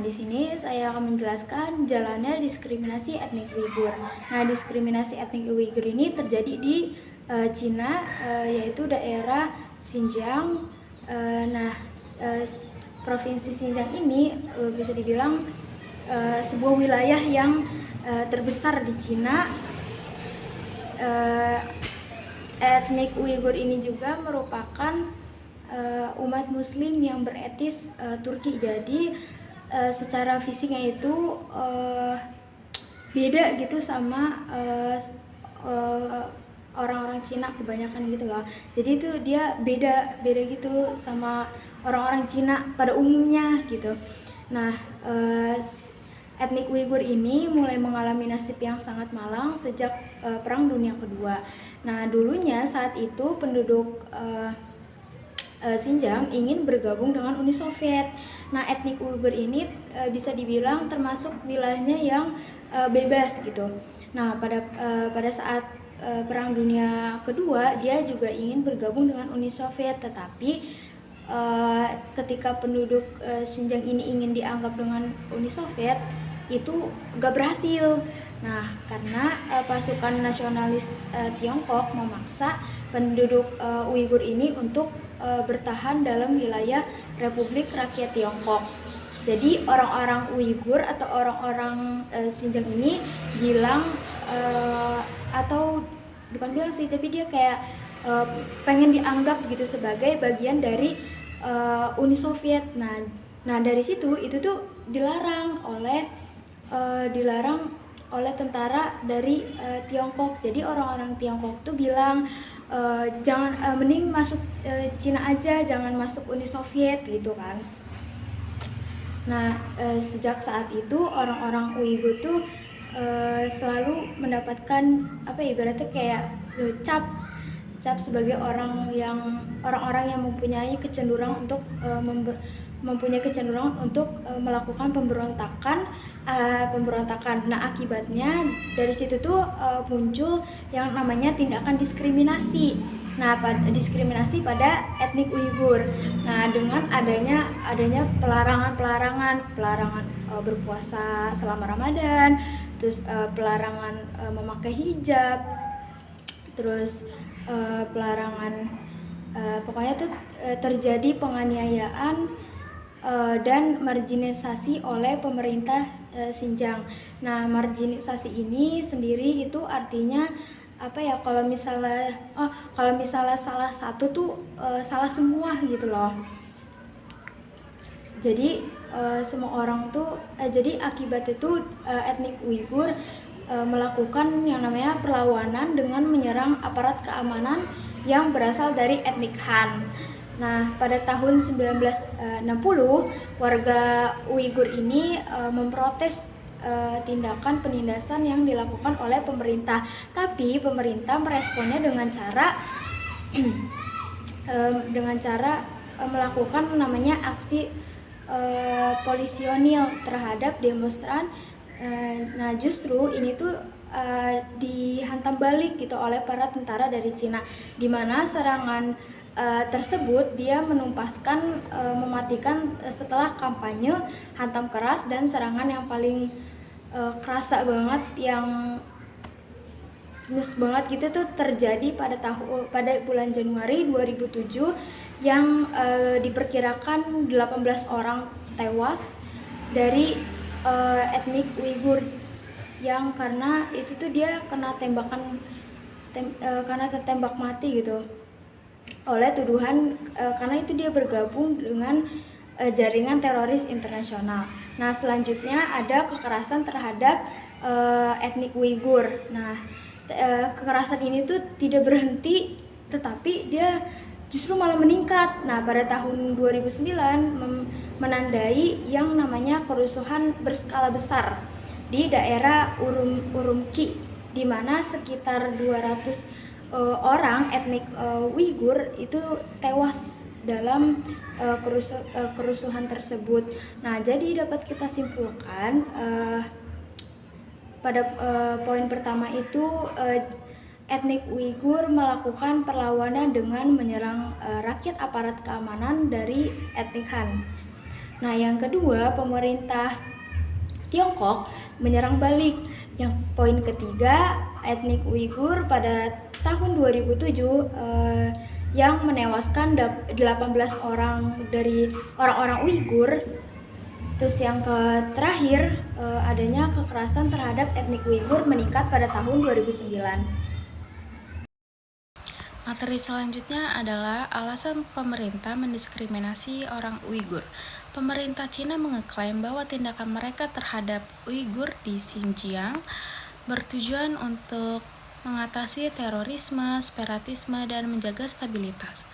di sini saya akan menjelaskan jalannya diskriminasi etnik Uighur. Nah, diskriminasi etnik Uighur ini terjadi di Cina, yaitu daerah Xinjiang. Provinsi Xinjiang ini bisa dibilang sebuah wilayah yang terbesar di Cina. Etnik Uighur ini juga merupakan umat Muslim yang beretis Turki. Jadi secara fisiknya itu beda gitu sama orang-orang Cina kebanyakan gitu loh. Jadi itu dia beda gitu sama orang-orang Cina pada umumnya gitu. Nah, etnik Uighur ini mulai mengalami nasib yang sangat malang sejak Perang Dunia Kedua. Nah, dulunya saat itu penduduk Xinjiang ingin bergabung dengan Uni Soviet. Nah, etnik Uighur ini bisa dibilang termasuk wilayahnya yang bebas gitu. Nah, pada saat Perang Dunia Kedua dia juga ingin bergabung dengan Uni Soviet, tetapi ketika penduduk Xinjiang ini ingin dianggap dengan Uni Soviet itu gak berhasil. Nah, karena pasukan nasionalis Tiongkok memaksa penduduk Uighur ini untuk bertahan dalam wilayah Republik Rakyat Tiongkok. Jadi orang-orang Uighur atau orang-orang Xinjiang ini bilang atau bukan bilang sih, tapi dia kayak pengen dianggap gitu sebagai bagian dari Uni Soviet. Nah dari situ itu tuh dilarang oleh tentara dari Tiongkok. Jadi orang-orang Tiongkok tuh bilang jangan mending masuk Cina aja, jangan masuk Uni Soviet gitu kan. Nah, sejak saat itu orang-orang Uighur tuh selalu mendapatkan ibaratnya kayak cap sebagai orang-orang yang mempunyai kecenderungan untuk melakukan pemberontakan. Nah, akibatnya dari situ tuh muncul yang namanya tindakan diskriminasi. Nah, diskriminasi pada etnik Uighur. Nah, dengan adanya pelarangan berpuasa selama Ramadan, terus pelarangan memakai hijab, terus pelarangan pokoknya tuh terjadi penganiayaan dan marginalisasi oleh pemerintah Xinjiang. Nah, marginalisasi ini sendiri itu artinya kalau misalnya salah satu tuh salah semua gitu loh. Jadi semua orang tuh jadi akibat itu etnik Uighur melakukan yang namanya perlawanan dengan menyerang aparat keamanan yang berasal dari etnik Han. Nah, pada tahun 1960 warga Uighur ini memprotes tindakan penindasan yang dilakukan oleh pemerintah. Tapi pemerintah meresponnya dengan cara melakukan namanya aksi polisionil terhadap demonstran. Nah, justru ini tuh dihantam balik gitu oleh para tentara dari Cina, di mana serangan tersebut dia menumpaskan mematikan setelah kampanye hantam keras, dan serangan yang paling kerasa banget yang nyes banget gitu tuh terjadi pada bulan Januari 2007 yang diperkirakan 18 orang tewas dari etnik Uighur yang karena itu tuh dia kena karena tertembak mati gitu oleh tuduhan karena itu dia bergabung dengan jaringan teroris internasional. Nah, selanjutnya ada kekerasan terhadap etnik Uighur. Nah, kekerasan ini tuh tidak berhenti, tetapi dia justru malah meningkat. Nah, pada tahun 2009 menandai yang namanya kerusuhan berskala besar di daerah Urumqi, di mana sekitar 200 orang etnik Uighur itu tewas dalam kerusuhan tersebut. Nah, jadi dapat kita simpulkan pada poin pertama itu etnik Uighur melakukan perlawanan dengan menyerang rakyat aparat keamanan dari etnik Han. Nah, yang kedua, pemerintah Tiongkok menyerang balik. Yang poin ketiga, etnik Uighur pada tahun 2007 yang menewaskan 18 orang dari orang-orang Uighur. Terus yang terakhir, adanya kekerasan terhadap etnik Uighur meningkat pada tahun 2009. Materi selanjutnya adalah alasan pemerintah mendiskriminasi orang Uighur. Pemerintah Cina mengeklaim bahwa tindakan mereka terhadap Uighur di Xinjiang bertujuan untuk mengatasi terorisme, separatisme, dan menjaga stabilitas.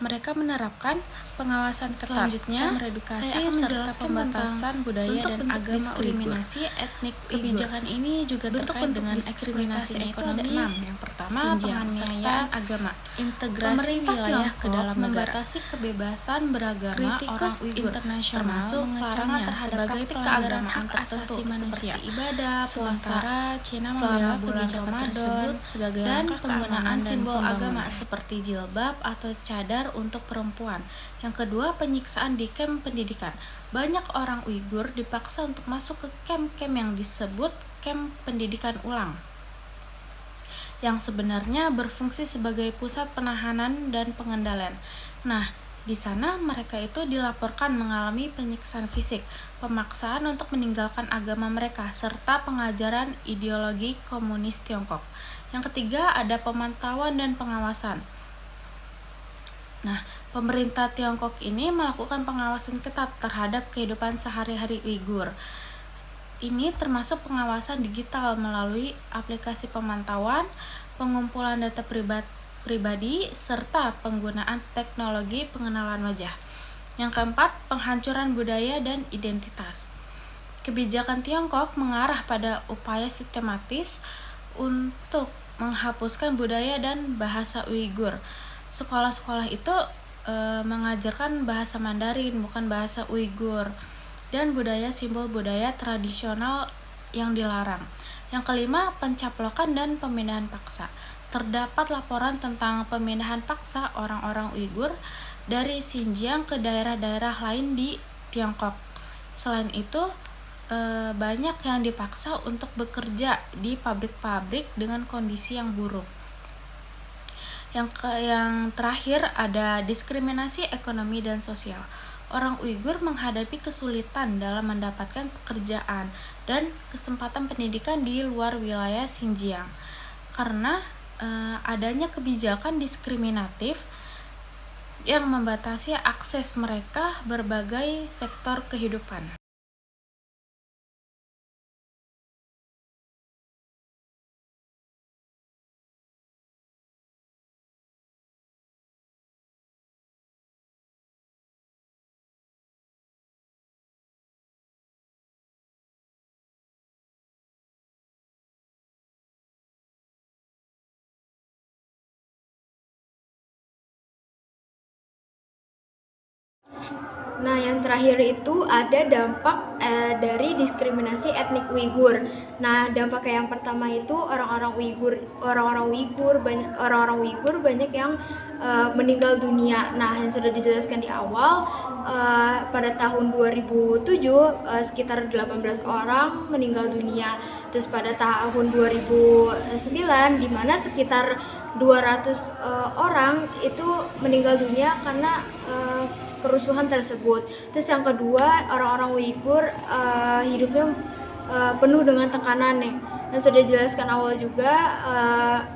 Mereka menerapkan pengawasan ketat, selanjutnya meredukasi serta pembatasan budaya dan agama diskriminasi etnik Uighur. Kebijakan ini juga terkait dengan diskriminasi ekonomi. Yang pertama, penganiayaan agama, integrasi wilayah ke dalam negara, membatasi kebebasan beragama orang Uighur, termasuk larangan terhadap praktik keagamaan tertentu seperti ibadah, puasa. Cina membela kebijakan tersebut sebagai dan penggunaan simbol agama seperti jilbab atau cadar untuk perempuan. Yang kedua, penyiksaan di kamp pendidikan. Banyak orang Uighur dipaksa untuk masuk ke kamp-kamp yang disebut kamp pendidikan ulang, yang sebenarnya berfungsi sebagai pusat penahanan dan pengendalian. Nah, di sana mereka itu dilaporkan mengalami penyiksaan fisik, pemaksaan untuk meninggalkan agama mereka, serta pengajaran ideologi komunis Tiongkok. Yang ketiga, ada pemantauan dan pengawasan. Nah, pemerintah Tiongkok ini melakukan pengawasan ketat terhadap kehidupan sehari-hari Uighur. Ini termasuk pengawasan digital melalui aplikasi pemantauan, pengumpulan data pribadi, serta penggunaan teknologi pengenalan wajah. Yang keempat, penghancuran budaya dan identitas. Kebijakan Tiongkok mengarah pada upaya sistematis untuk menghapuskan budaya dan bahasa Uighur. Sekolah-sekolah itu mengajarkan bahasa Mandarin, bukan bahasa Uighur, dan budaya simbol budaya tradisional yang dilarang. Yang kelima, pencaplokan dan pemindahan paksa. Terdapat laporan tentang pemindahan paksa orang-orang Uighur dari Xinjiang ke daerah-daerah lain di Tiongkok. Selain itu, banyak yang dipaksa untuk bekerja di pabrik-pabrik dengan kondisi yang buruk. Yang terakhir ada diskriminasi ekonomi dan sosial. Orang Uighur menghadapi kesulitan dalam mendapatkan pekerjaan dan kesempatan pendidikan di luar wilayah Xinjiang karena adanya kebijakan diskriminatif yang membatasi akses mereka berbagai sektor kehidupan. Nah, yang terakhir itu ada dampak dari diskriminasi etnik Uighur. Nah, dampak yang pertama itu orang-orang Uighur banyak yang meninggal dunia. Nah, yang sudah dijelaskan di awal, pada tahun 2007 sekitar 18 orang meninggal dunia. Terus pada tahun 2009 di mana sekitar 200 orang itu meninggal dunia karena kerusuhan tersebut. Terus yang kedua, orang-orang Uighur hidupnya penuh dengan tekanan nih. Yang sudah dijelaskan awal juga,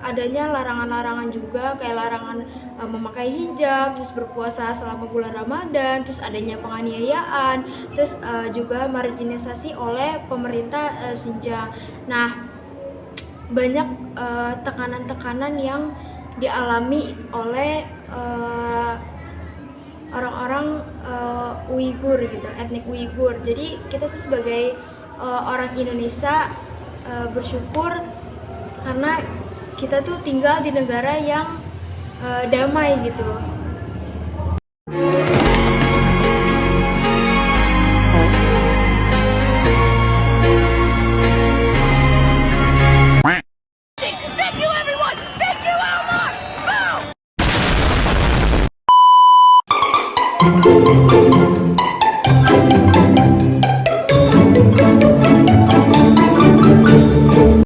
adanya larangan-larangan juga kayak larangan memakai hijab, terus berpuasa selama bulan Ramadan, terus adanya penganiayaan, terus juga marginalisasi oleh pemerintah Xinjiang. Nah, banyak tekanan-tekanan yang dialami oleh orang-orang Uighur gitu, etnik Uighur. Jadi kita tuh sebagai orang Indonesia bersyukur karena kita tuh tinggal di negara yang damai gitu. Thank you everyone! Thank you Elmar! Go!